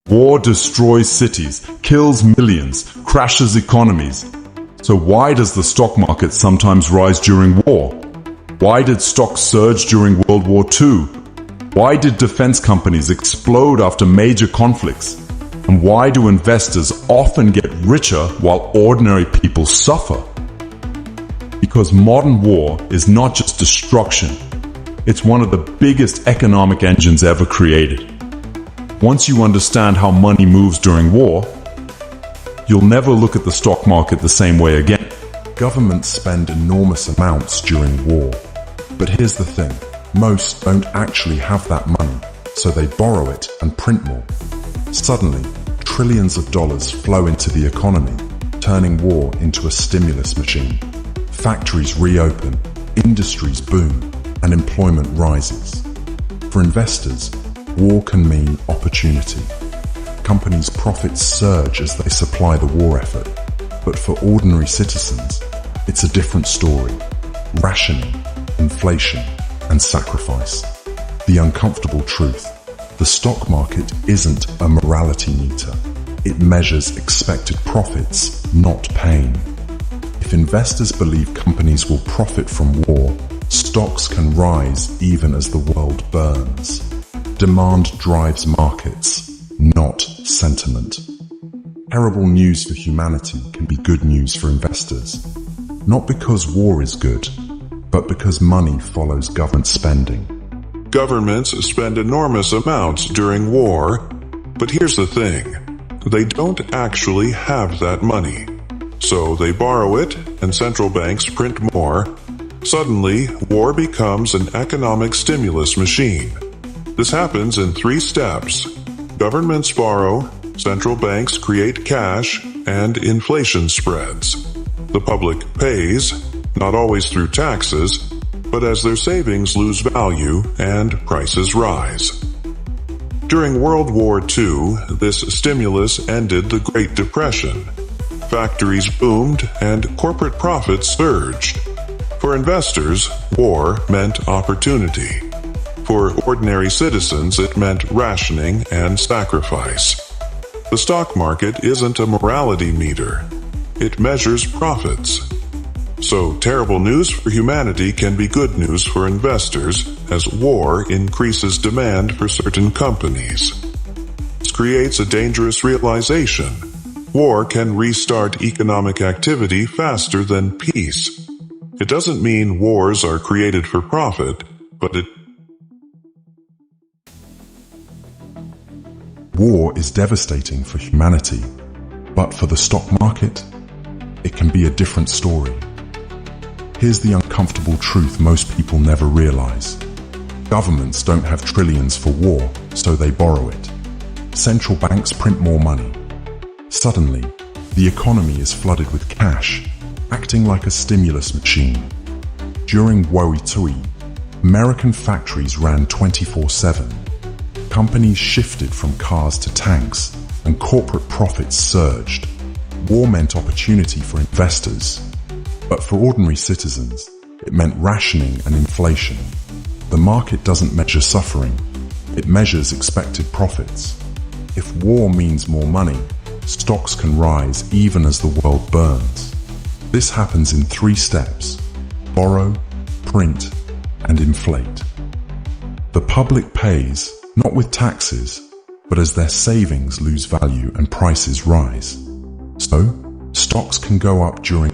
War destroys cities, kills millions, crashes economies. So why does the stock market sometimes rise during war? Why did stocks surge during World War II? Why did defense companies explode after major conflicts? And why do investors often get richer while ordinary people suffer? Because modern war is not just destruction. It's one of the biggest economic engines ever created. Once you understand how money moves during war, you'll never look at the stock market the same way again. Governments spend enormous amounts during war. But here's the thing, most don't actually have that money, so they borrow it and print more. Suddenly, trillions of dollars flow into the economy, turning war into a stimulus machine. Factories reopen, industries boom, and employment rises. For investors, war can mean opportunity. Companies' profits surge as they supply the war effort. But for ordinary citizens, it's a different story. Rationing, inflation, and sacrifice. The uncomfortable truth. The stock market isn't a morality meter. It measures expected profits, not pain. If investors believe companies will profit from war, stocks can rise even as the world burns. Demand drives markets, not sentiment. Terrible news for humanity can be good news for investors. Not because war is good, but because money follows government spending. Governments spend enormous amounts during war, but here's the thing. They don't actually have that money. So they borrow it, and central banks print more. Suddenly, war becomes an economic stimulus machine. This happens in 3 steps. Governments borrow, central banks create cash, and inflation spreads. The public pays, not always through taxes, but as their savings lose value and prices rise. During World War II, this stimulus ended the Great Depression. Factories boomed and corporate profits surged. For investors, war meant opportunity. For ordinary citizens, it meant rationing and sacrifice. The stock market isn't a morality meter. It measures profits. So terrible news for humanity can be good news for investors as war increases demand for certain companies. This creates a dangerous realization. War can restart economic activity faster than peace. It doesn't mean wars are created for profit, but War is devastating for humanity, but for the stock market, it can be a different story. Here's the uncomfortable truth most people never realize. Governments don't have trillions for war, so they borrow it. Central banks print more money. Suddenly, the economy is flooded with cash, acting like a stimulus machine. During World War II, American factories ran 24/7. Companies shifted from cars to tanks, and corporate profits surged. War meant opportunity for investors, but for ordinary citizens, it meant rationing and inflation. The market doesn't measure suffering, it measures expected profits. If war means more money, stocks can rise even as the world burns. This happens in 3 steps: borrow, print, and inflate. The public pays, not with taxes, but as their savings lose value and prices rise. So, stocks can go up during